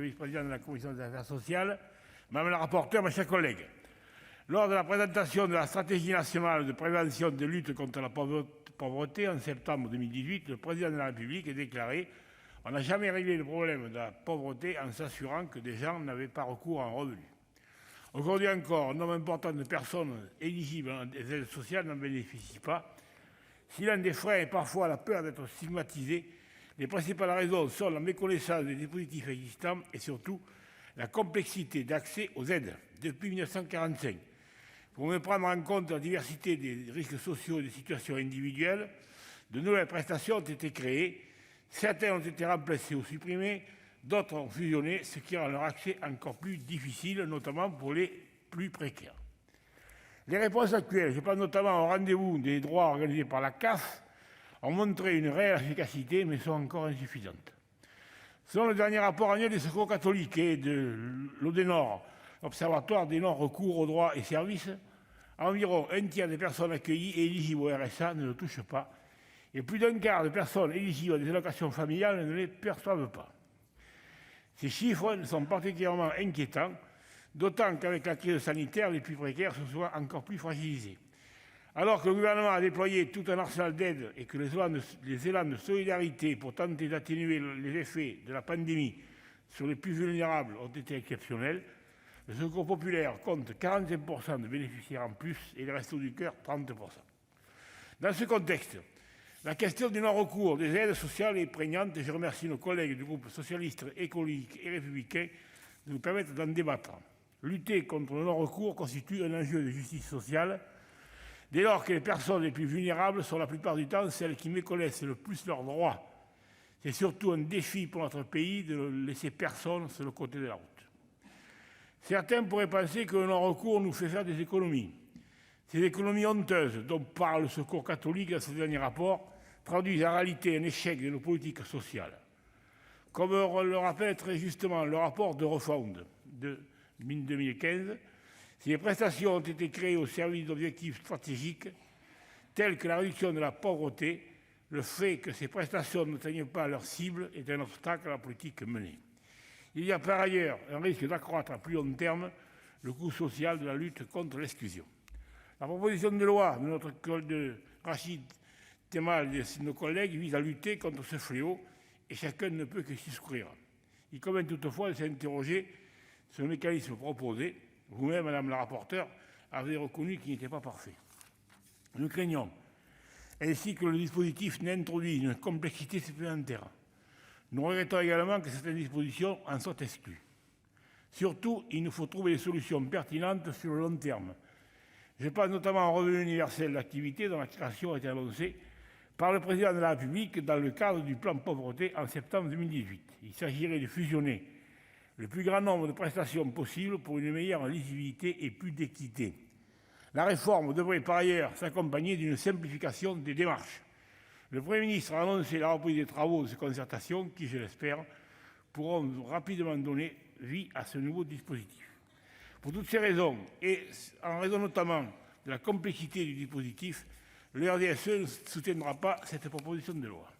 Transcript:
vice-président de la commission des affaires sociales, madame la rapporteure, mes chers collègues. Lors de la présentation de la stratégie nationale de prévention de lutte contre la pauvreté en septembre 2018, le président de la République a déclaré: on n'a jamais réglé le problème de la pauvreté en s'assurant que des gens n'avaient pas recours à un revenu. Aujourd'hui encore, un nombre important de personnes éligibles à des aides sociales n'en bénéficient pas. Si l'un des freins est parfois la peur d'être stigmatisé, les principales raisons sont la méconnaissance des dispositifs existants et surtout la complexité d'accès aux aides. Depuis 1945, pour mieux prendre en compte la diversité des risques sociaux et des situations individuelles, de nouvelles prestations ont été créées. Certaines ont été remplacées ou supprimées, d'autres ont fusionné, ce qui rend leur accès encore plus difficile, notamment pour les plus précaires. Les réponses actuelles, je pense notamment au rendez-vous des droits organisé par la CAF, ont montré une réelle efficacité, mais sont encore insuffisantes. Selon le dernier rapport annuel des Secours catholiques et de l'Odenor, l'Observatoire des non-recours aux droits et services, environ un tiers des personnes accueillies et éligibles au RSA ne le touchent pas, et plus d'un quart de personnes éligibles à des allocations familiales ne les perçoivent pas. Ces chiffres sont particulièrement inquiétants, d'autant qu'avec la crise sanitaire, les plus précaires sont souvent encore plus fragilisés. Alors que le gouvernement a déployé tout un arsenal d'aides et que les élans de solidarité pour tenter d'atténuer les effets de la pandémie sur les plus vulnérables ont été exceptionnels, le Secours populaire compte 45% de bénéficiaires en plus et les Restos du Cœur 30%. Dans ce contexte, la question du non-recours des aides sociales est prégnante et je remercie nos collègues du groupe socialiste, écologique et républicain de nous permettre d'en débattre. Lutter contre le non-recours constitue un enjeu de justice sociale, dès lors que les personnes les plus vulnérables sont la plupart du temps celles qui méconnaissent le plus leurs droits. C'est surtout un défi pour notre pays de ne laisser personne sur le côté de la route. Certains pourraient penser que le non-recours nous fait faire des économies. Ces économies honteuses dont parle le Secours catholique dans ce dernier rapport traduisent en réalité un échec de nos politiques sociales. Comme le rappelle très justement le rapport d'Eurofound de 2015, si les prestations ont été créées au service d'objectifs stratégiques tels que la réduction de la pauvreté, le fait que ces prestations n'atteignent pas leur cible est un obstacle à la politique menée. Il y a par ailleurs un risque d'accroître à plus long terme le coût social de la lutte contre l'exclusion. La proposition de loi de Rachid Temal et de nos collègues vise à lutter contre ce fléau et chacun ne peut que s'y souscrire. Il convient toutefois de s'interroger sur le mécanisme proposé. Vous-même, madame la rapporteure, avez reconnu qu'il n'était pas parfait. Nous craignons ainsi que le dispositif n'introduise une complexité supplémentaire. Nous regrettons également que certaines dispositions en soient exclues. Surtout, il nous faut trouver des solutions pertinentes sur le long terme. Je pense notamment au revenu universel d'activité dont la création a été annoncée par le président de la République dans le cadre du plan pauvreté en septembre 2018. Il s'agirait de fusionner le plus grand nombre de prestations possibles pour une meilleure lisibilité et plus d'équité. La réforme devrait par ailleurs s'accompagner d'une simplification des démarches. Le Premier ministre a annoncé la reprise des travaux de ces concertations qui, je l'espère, pourront rapidement donner vie à ce nouveau dispositif. Pour toutes ces raisons, et en raison notamment de la complexité du dispositif, le RDSE ne soutiendra pas cette proposition de loi.